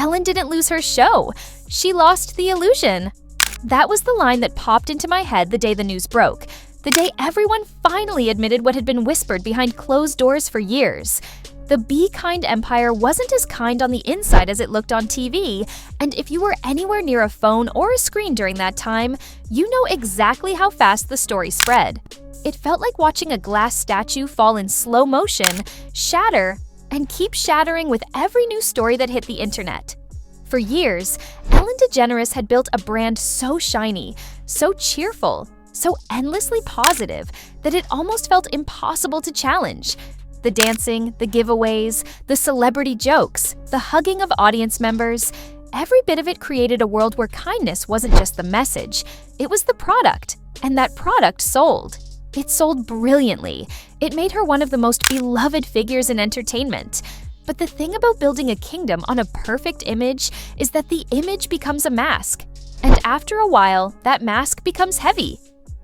Ellen didn't lose her show. She lost the illusion. That was the line that popped into my head the day the news broke. The day everyone finally admitted what had been whispered behind closed doors for years. The Be Kind empire wasn't as kind on the inside as it looked on TV, and if you were anywhere near a phone or a screen during that time, you know exactly how fast the story spread. It felt like watching a glass statue fall in slow motion, shatter, and keep shattering with every new story that hit the internet. For years, Ellen DeGeneres had built a brand so shiny, so cheerful, so endlessly positive that it almost felt impossible to challenge. The dancing, the giveaways, the celebrity jokes, the hugging of audience members, every bit of it created a world where kindness wasn't just the message, it was the product, and that product sold. It sold brilliantly. It made her one of the most beloved figures in entertainment. But the thing about building a kingdom on a perfect image is that the image becomes a mask. And after a while, that mask becomes heavy.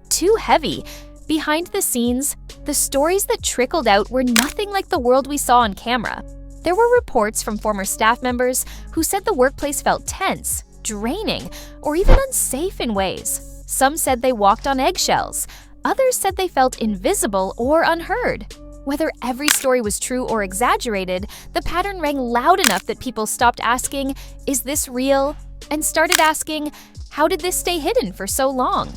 Too heavy. Behind the scenes, the stories that trickled out were nothing like the world we saw on camera. There were reports from former staff members who said the workplace felt tense, draining, or even unsafe in ways. Some said they walked on eggshells. Others said they felt invisible or unheard. Whether every story was true or exaggerated, the pattern rang loud enough that people stopped asking, "Is this real?" and started asking, "How did this stay hidden for so long?"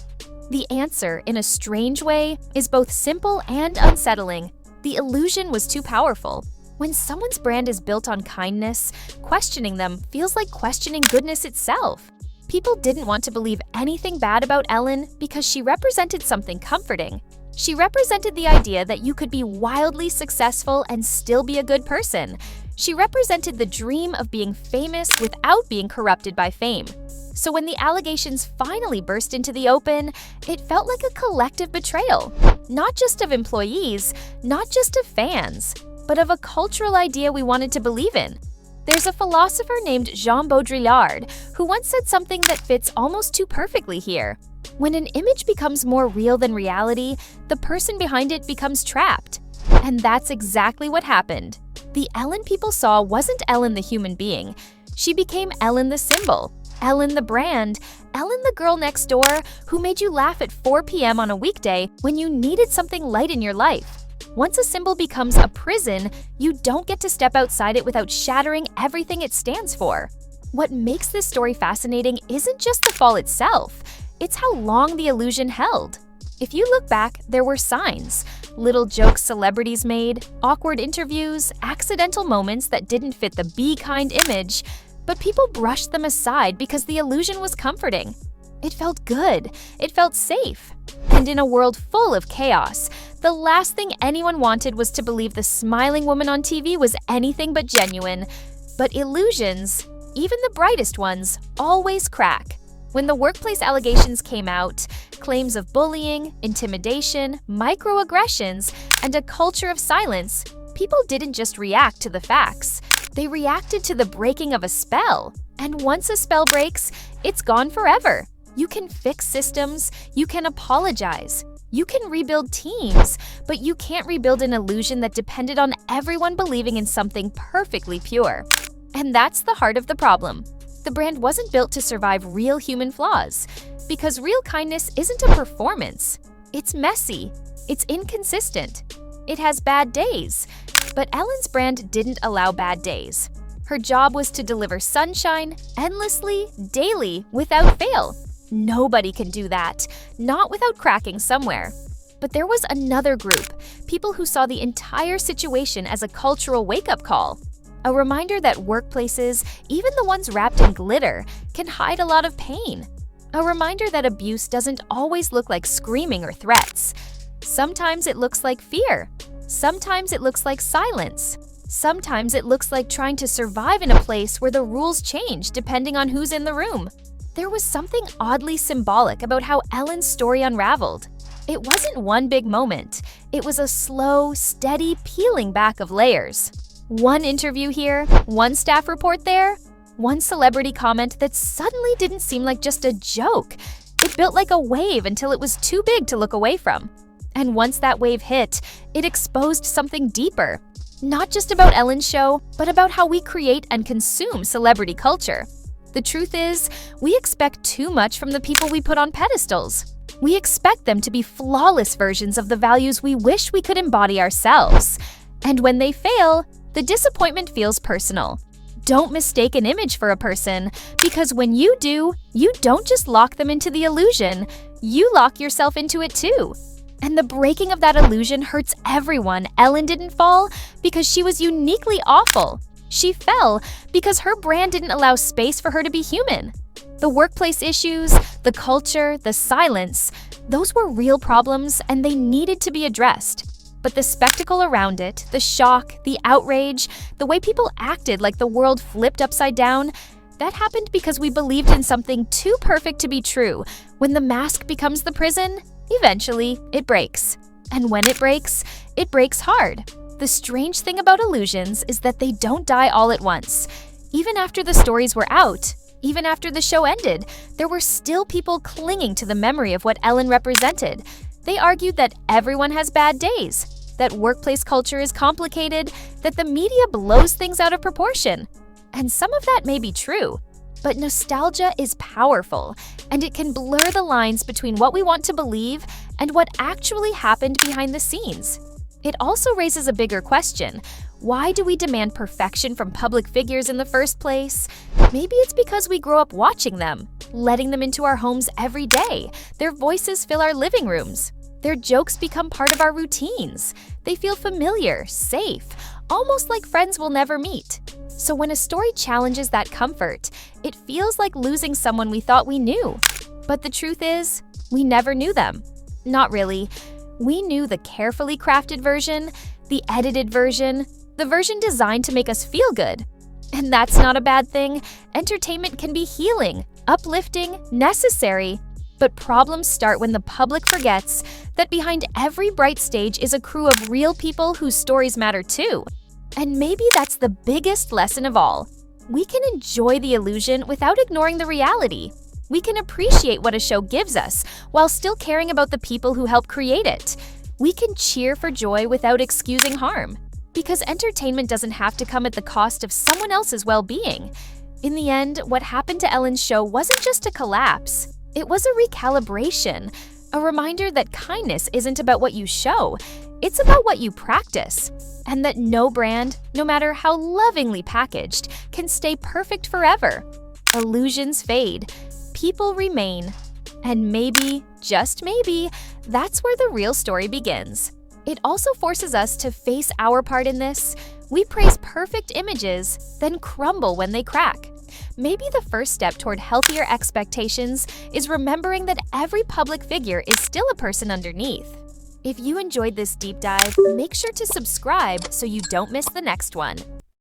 The answer, in a strange way, is both simple and unsettling. The illusion was too powerful. When someone's brand is built on kindness, questioning them feels like questioning goodness itself. People didn't want to believe anything bad about Ellen because she represented something comforting. She represented the idea that you could be wildly successful and still be a good person. She represented the dream of being famous without being corrupted by fame. So when the allegations finally burst into the open, it felt like a collective betrayal. Not just of employees, not just of fans, but of a cultural idea we wanted to believe in. There's a philosopher named Jean Baudrillard who once said something that fits almost too perfectly here. When an image becomes more real than reality, the person behind it becomes trapped. And that's exactly what happened. The Ellen people saw wasn't Ellen the human being. She became Ellen the symbol, Ellen the brand, Ellen the girl next door who made you laugh at 4 p.m. on a weekday when you needed something light in your life. Once a symbol becomes a prison, you don't get to step outside it without shattering everything it stands for. What makes this story fascinating isn't just the fall itself, it's how long the illusion held. If you look back, there were signs. Little jokes celebrities made, awkward interviews, accidental moments that didn't fit the Be Kind image, but people brushed them aside because the illusion was comforting. It felt good. It felt safe. And in a world full of chaos, the last thing anyone wanted was to believe the smiling woman on TV was anything but genuine. But illusions, even the brightest ones, always crack. When the workplace allegations came out, claims of bullying, intimidation, microaggressions, and a culture of silence, people didn't just react to the facts. They reacted to the breaking of a spell. And once a spell breaks, it's gone forever. You can fix systems, you can apologize, you can rebuild teams, but you can't rebuild an illusion that depended on everyone believing in something perfectly pure. And that's the heart of the problem. The brand wasn't built to survive real human flaws, because real kindness isn't a performance. It's messy, it's inconsistent, it has bad days. But Ellen's brand didn't allow bad days. Her job was to deliver sunshine, endlessly, daily, without fail. Nobody can do that, not without cracking somewhere. But there was another group, people who saw the entire situation as a cultural wake-up call. A reminder that workplaces, even the ones wrapped in glitter, can hide a lot of pain. A reminder that abuse doesn't always look like screaming or threats. Sometimes it looks like fear. Sometimes it looks like silence. Sometimes it looks like trying to survive in a place where the rules change depending on who's in the room. There was something oddly symbolic about how Ellen's story unraveled. It wasn't one big moment. It was a slow, steady peeling back of layers. One interview here, one staff report there, one celebrity comment that suddenly didn't seem like just a joke. It built like a wave until it was too big to look away from. And once that wave hit, it exposed something deeper. Not just about Ellen's show, but about how we create and consume celebrity culture. The truth is, we expect too much from the people we put on pedestals. We expect them to be flawless versions of the values we wish we could embody ourselves. And when they fail, the disappointment feels personal. Don't mistake an image for a person, because when you do, you don't just lock them into the illusion, you lock yourself into it too. And the breaking of that illusion hurts everyone. Ellen didn't fall because she was uniquely awful. She fell because her brand didn't allow space for her to be human. The workplace issues, the culture, the silence, those were real problems and they needed to be addressed. But the spectacle around it, the shock, the outrage, the way people acted like the world flipped upside down, that happened because we believed in something too perfect to be true. When the mask becomes the prison, eventually it breaks. And when it breaks hard. The strange thing about illusions is that they don't die all at once. Even after the stories were out, even after the show ended, there were still people clinging to the memory of what Ellen represented. They argued that everyone has bad days, that workplace culture is complicated, that the media blows things out of proportion. And some of that may be true, but nostalgia is powerful, and it can blur the lines between what we want to believe and what actually happened behind the scenes. It also raises a bigger question. Why do we demand perfection from public figures in the first place? Maybe it's because we grow up watching them, letting them into our homes every day. Their voices fill our living rooms. Their jokes become part of our routines. They feel familiar, safe, almost like friends we'll never meet. So when a story challenges that comfort, it feels like losing someone we thought we knew. But the truth is, we never knew them. Not really. We knew the carefully crafted version, the edited version, the version designed to make us feel good. And that's not a bad thing. Entertainment can be healing, uplifting, necessary. But problems start when the public forgets that behind every bright stage is a crew of real people whose stories matter too. And maybe that's the biggest lesson of all. We can enjoy the illusion without ignoring the reality. We can appreciate what a show gives us while still caring about the people who help create it. We can cheer for joy without excusing harm. Because entertainment doesn't have to come at the cost of someone else's well-being. In the end, what happened to Ellen's show wasn't just a collapse. It was a recalibration, a reminder that kindness isn't about what you show, it's about what you practice. And that no brand, no matter how lovingly packaged, can stay perfect forever. Illusions fade, people remain. And maybe, just maybe, that's where the real story begins. It also forces us to face our part in this. We praise perfect images, then crumble when they crack. Maybe the first step toward healthier expectations is remembering that every public figure is still a person underneath. If you enjoyed this deep dive, make sure to subscribe so you don't miss the next one.